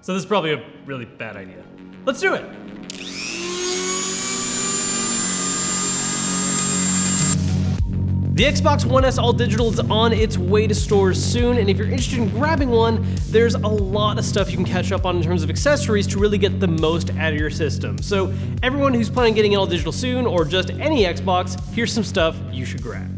So this is probably a really bad idea. Let's do it. The Xbox One S All Digital is on its way to stores soon, and if you're interested in grabbing one, there's a lot of stuff you can catch up on in terms of accessories to really get the most out of your system. So everyone who's planning on getting an All Digital soon, or just any Xbox, here's some stuff you should grab.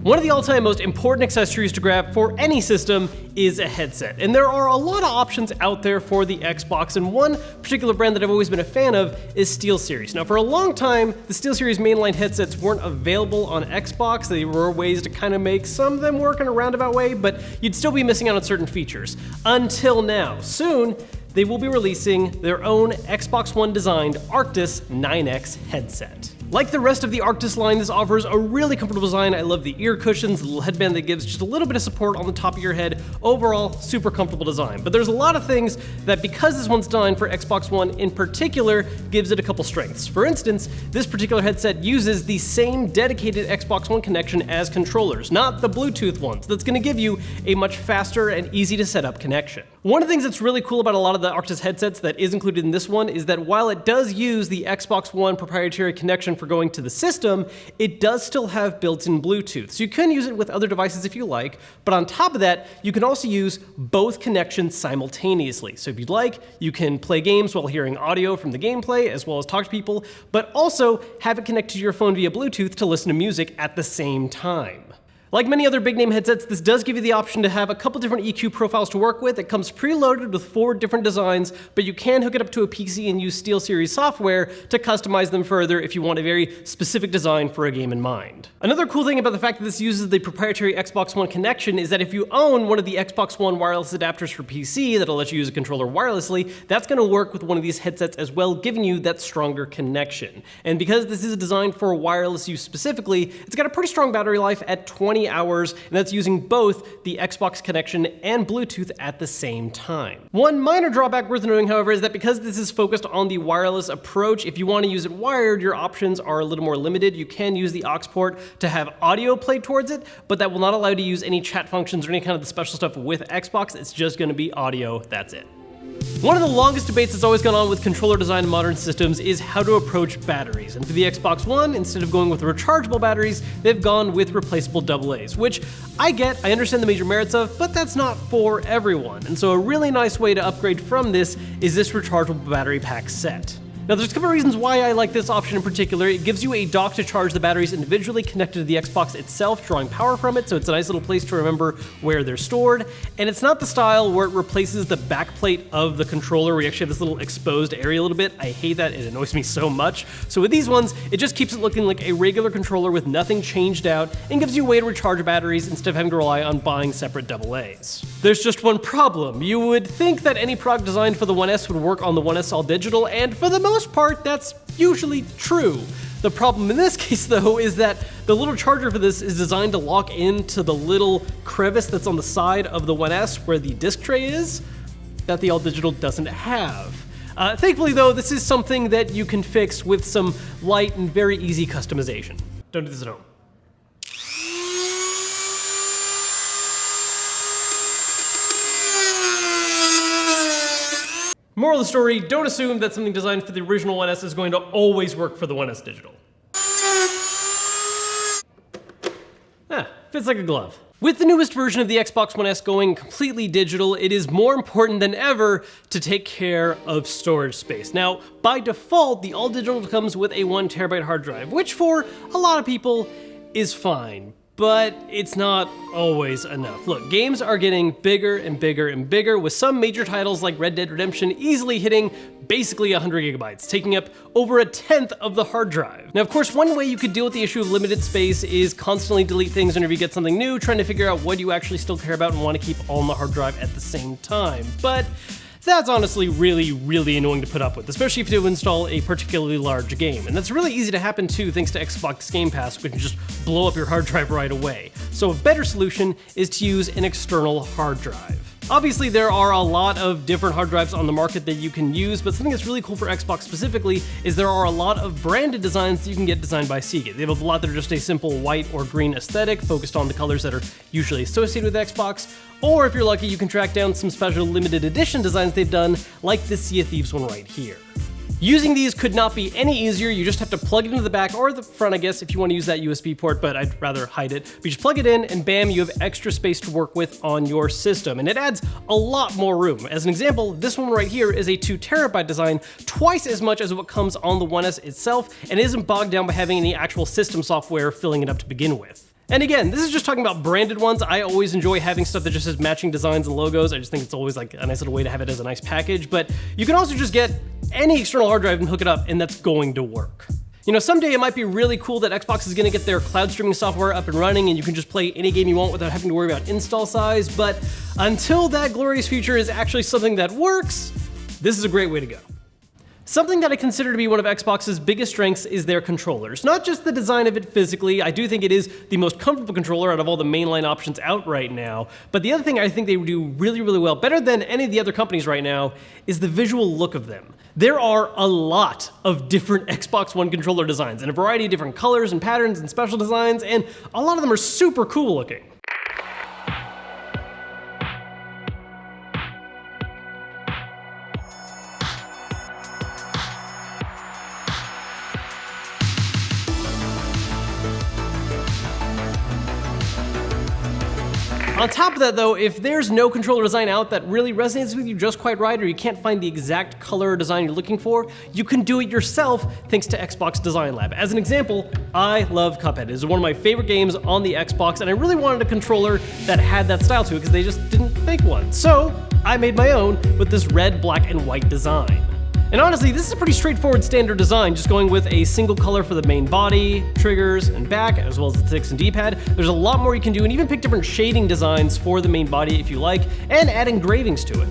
One of the all-time most important accessories to grab for any system is a headset, and there are a lot of options out there for the Xbox, and one particular brand that I've always been a fan of is SteelSeries. Now, for a long time, the SteelSeries mainline headsets weren't available on Xbox. There were ways to kind of make some of them work in a roundabout way, but you'd still be missing out on certain features. Until now. Soon, they will be releasing their own Xbox One designed Arctis 9X headset. Like the rest of the Arctis line, this offers a really comfortable design. I love the ear cushions, the little headband that gives just a little bit of support on the top of your head. Overall, super comfortable design. But there's a lot of things that, because this one's designed for Xbox One in particular, gives it a couple strengths. For instance, this particular headset uses the same dedicated Xbox One connection as controllers, not the Bluetooth ones. That's going to give you a much faster and easy to set up connection. One of the things that's really cool about a lot of the Arctis headsets that is included in this one is that while it does use the Xbox One proprietary connection for going to the system, it does still have built-in Bluetooth. So you can use it with other devices if you like, but on top of that, you can also use both connections simultaneously. So if you'd like, you can play games while hearing audio from the gameplay, as well as talk to people, but also have it connected to your phone via Bluetooth to listen to music at the same time. Like many other big name headsets, this does give you the option to have a couple different EQ profiles to work with. It comes preloaded with 4 different designs, but you can hook it up to a PC and use SteelSeries software to customize them further if you want a very specific design for a game in mind. Another cool thing about the fact that this uses the proprietary Xbox One connection is that if you own one of the Xbox One wireless adapters for PC that'll let you use a controller wirelessly, that's going to work with one of these headsets as well, giving you that stronger connection. And because this is designed for wireless use specifically, it's got a pretty strong battery life at 20 hours, and that's using both the Xbox connection and Bluetooth at the same time. One minor drawback worth noting, however, is that because this is focused on the wireless approach, if you want to use it wired, your options are a little more limited. You can use the aux port to have audio played towards it, but that will not allow you to use any chat functions or any kind of the special stuff with Xbox. It's just going to be audio, that's it. One of the longest debates that's always gone on with controller design in modern systems is how to approach batteries. And for the Xbox One, instead of going with rechargeable batteries, they've gone with replaceable AA's, which I understand the major merits of, but that's not for everyone. And so a really nice way to upgrade from this is this rechargeable battery pack set. Now, there's a couple of reasons why I like this option in particular. It gives you a dock to charge the batteries individually connected to the Xbox itself, drawing power from it, so it's a nice little place to remember where they're stored. And it's not the style where it replaces the backplate of the controller, where you actually have this little exposed area a little bit. I hate that, it annoys me so much. So with these ones, it just keeps it looking like a regular controller with nothing changed out, and gives you a way to recharge batteries instead of having to rely on buying separate AA's. There's just one problem. You would think that any product designed for the One S would work on the One S All Digital, and for the most part, that's usually true. The problem in this case, though, is that the little charger for this is designed to lock into the little crevice that's on the side of the One S where the disc tray is, that the All Digital doesn't have. Thankfully, though, this is something that you can fix with some light and very easy customization. Don't do this at home. Moral of the story, don't assume that something designed for the original One S is going to always work for the One S Digital. Fits like a glove. With the newest version of the Xbox One S going completely digital, it is more important than ever to take care of storage space. Now, by default, the All Digital comes with a 1 terabyte hard drive, which for a lot of people is fine. But it's not always enough. Look, games are getting bigger and bigger and bigger, with some major titles like Red Dead Redemption easily hitting basically 100 gigabytes, taking up over 1/10 of the hard drive. Now, of course, one way you could deal with the issue of limited space is constantly delete things whenever you get something new, trying to figure out what you actually still care about and want to keep all on the hard drive at the same time. But that's honestly really annoying to put up with, especially if you install a particularly large game. And that's really easy to happen too, thanks to Xbox Game Pass, which can just blow up your hard drive right away. So a better solution is to use an external hard drive. Obviously, there are a lot of different hard drives on the market that you can use, but something that's really cool for Xbox specifically is there are a lot of branded designs that you can get designed by Seagate. They have a lot that are just a simple white or green aesthetic focused on the colors that are usually associated with Xbox, or if you're lucky, you can track down some special limited edition designs they've done, like this Sea of Thieves one right here. Using these could not be any easier. You just have to plug it into the back or the front, I guess, if you want to use that USB port, but I'd rather hide it. But you just plug it in and bam, you have extra space to work with on your system. And it adds a lot more room. As an example, this one right here is a 2 terabyte design, twice as much as what comes on the One S itself, and isn't bogged down by having any actual system software filling it up to begin with. And again, this is just talking about branded ones. I always enjoy having stuff that just has matching designs and logos. I just think it's always like a nice little way to have it as a nice package, but you can also just get any external hard drive and hook it up, and that's going to work. You know, someday it might be really cool that Xbox is gonna get their cloud streaming software up and running and you can just play any game you want without having to worry about install size, but until that glorious future is actually something that works, this is a great way to go. Something that I consider to be one of Xbox's biggest strengths is their controllers. Not just the design of it physically, I do think it is the most comfortable controller out of all the mainline options out right now, but the other thing I think they do really, really well, better than any of the other companies right now, is the visual look of them. There are a lot of different Xbox One controller designs in a variety of different colors and patterns and special designs, and a lot of them are super cool looking. On top of that though, if there's no controller design out that really resonates with you just quite right, or you can't find the exact color or design you're looking for, you can do it yourself thanks to Xbox Design Lab. As an example, I love Cuphead. It is one of my favorite games on the Xbox, and I really wanted a controller that had that style to it because they just didn't make one. So I made my own with this red, black, and white design. And honestly, this is a pretty straightforward standard design, just going with a single color for the main body, triggers, and back, as well as the sticks and D-pad. There's a lot more you can do, and even pick different shading designs for the main body if you like, and add engravings to it.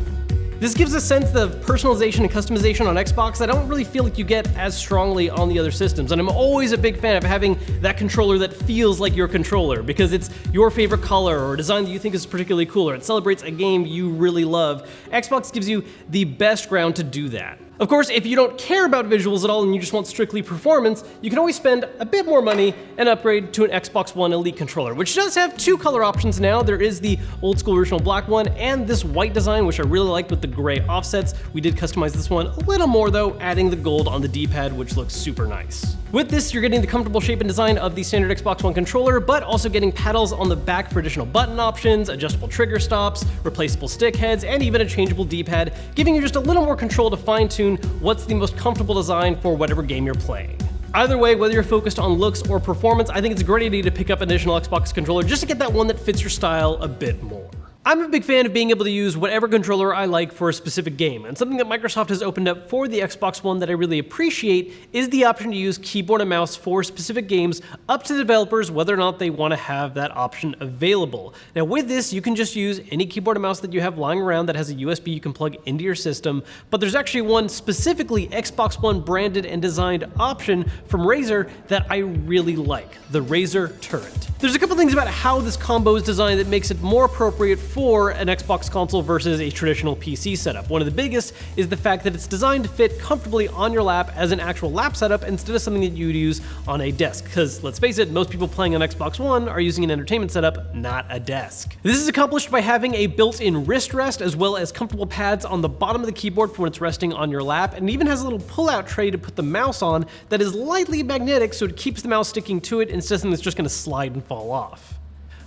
This gives a sense of personalization and customization on Xbox that I don't really feel like you get as strongly on the other systems, and I'm always a big fan of having that controller that feels like your controller, because it's your favorite color or a design that you think is particularly cool, or it celebrates a game you really love. Xbox gives you the best ground to do that. Of course, if you don't care about visuals at all and you just want strictly performance, you can always spend a bit more money and upgrade to an Xbox One Elite controller, which does have 2 color options now. There is the old school original black one and this white design, which I really liked with the gray offsets. We did customize this one a little more though, adding the gold on the D-pad, which looks super nice. With this, you're getting the comfortable shape and design of the standard Xbox One controller, but also getting paddles on the back for additional button options, adjustable trigger stops, replaceable stick heads, and even a changeable D-pad, giving you just a little more control to fine-tune what's the most comfortable design for whatever game you're playing. Either way, whether you're focused on looks or performance, I think it's a great idea to pick up an additional Xbox controller just to get that one that fits your style a bit more. I'm a big fan of being able to use whatever controller I like for a specific game, and something that Microsoft has opened up for the Xbox One that I really appreciate is the option to use keyboard and mouse for specific games, up to the developers whether or not they want to have that option available. Now with this, you can just use any keyboard and mouse that you have lying around that has a USB you can plug into your system, but there's actually one specifically Xbox One branded and designed option from Razer that I really like, the Razer Turret. There's a couple things about how this combo is designed that makes it more appropriate for an Xbox console versus a traditional PC setup. One of the biggest is the fact that it's designed to fit comfortably on your lap as an actual lap setup instead of something that you'd use on a desk, because let's face it, most people playing on Xbox One are using an entertainment setup, not a desk. This is accomplished by having a built-in wrist rest as well as comfortable pads on the bottom of the keyboard for when it's resting on your lap, and it even has a little pull-out tray to put the mouse on that is lightly magnetic so it keeps the mouse sticking to it instead of something that's just going to slide and fall off.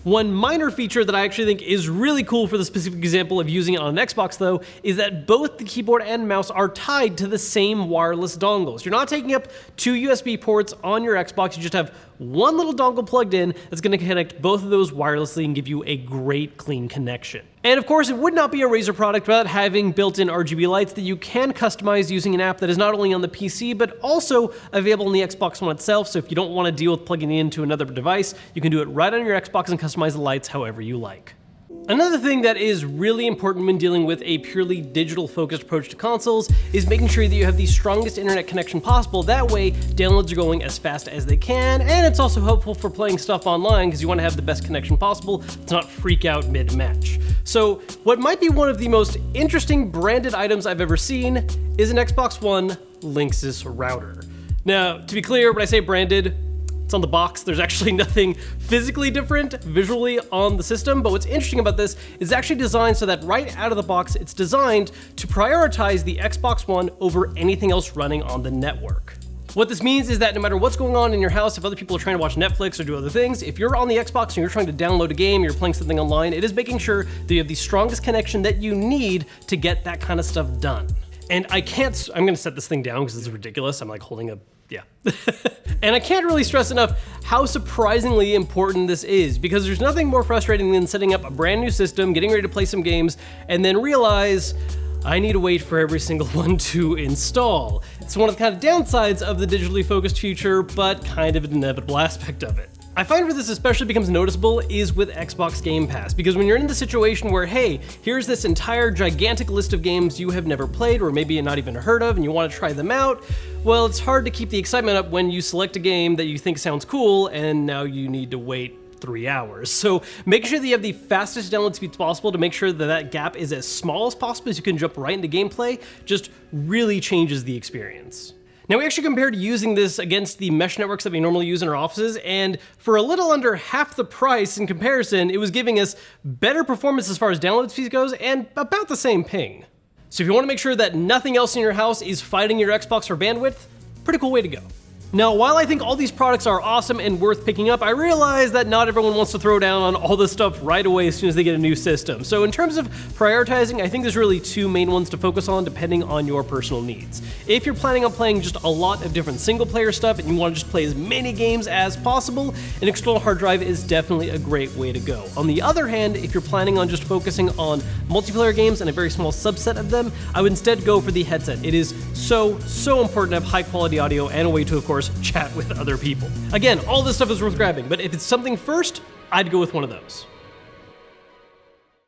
One minor feature that I actually think is really cool for the specific example of using it on an Xbox though, is that both the keyboard and mouse are tied to the same wireless dongles. You're not taking up 2 USB ports on your Xbox, you just have one little dongle plugged in that's going to connect both of those wirelessly and give you a great clean connection. And of course, it would not be a Razer product without having built-in RGB lights that you can customize using an app that is not only on the PC, but also available on the Xbox One itself. So if you don't want to deal with plugging it into another device, you can do it right on your Xbox and customize the lights however you like. Another thing that is really important when dealing with a purely digital-focused approach to consoles is making sure that you have the strongest internet connection possible. That way, downloads are going as fast as they can, and it's also helpful for playing stuff online because you want to have the best connection possible to not freak out mid-match. So what might be one of the most interesting branded items I've ever seen is an Xbox One Linksys router. Now, to be clear, when I say branded, it's on the box. There's actually nothing physically different visually on the system, but what's interesting about this is actually designed so that right out of the box, it's designed to prioritize the Xbox One over anything else running on the network. What this means is that no matter what's going on in your house, if other people are trying to watch Netflix or do other things, if you're on the Xbox and you're trying to download a game, you're playing something online, it is making sure that you have the strongest connection that you need to get that kind of stuff done. And I'm gonna set this thing down because it's ridiculous. I'm like holding a, yeah. And I can't really stress enough how surprisingly important this is, because there's nothing more frustrating than setting up a brand new system, getting ready to play some games, and then realize I need to wait for every single one to install. It's one of the kind of downsides of the digitally focused future, but kind of an inevitable aspect of it. I find where this especially becomes noticeable is with Xbox Game Pass, because when you're in the situation where, hey, here's this entire gigantic list of games you have never played or maybe not even heard of and you want to try them out, well, it's hard to keep the excitement up when you select a game that you think sounds cool and now you need to wait 3 hours. So make sure that you have the fastest download speeds possible to make sure that that gap is as small as possible, so you can jump right into gameplay. Just really changes the experience. Now, we actually compared using this against the mesh networks that we normally use in our offices, and for a little under half the price in comparison, it was giving us better performance as far as download speed goes and about the same ping. So if you want to make sure that nothing else in your house is fighting your Xbox for bandwidth, pretty cool way to go. Now, while I think all these products are awesome and worth picking up, I realize that not everyone wants to throw down on all this stuff right away as soon as they get a new system. So in terms of prioritizing, I think there's really two main ones to focus on depending on your personal needs. If you're planning on playing just a lot of different single player stuff and you want to just play as many games as possible, an external hard drive is definitely a great way to go. On the other hand, if you're planning on just focusing on multiplayer games and a very small subset of them, I would instead go for the headset. It is so important to have high quality audio and a way to, of course, chat with other people. Again, all this stuff is worth grabbing, but if it's something first, I'd go with one of those.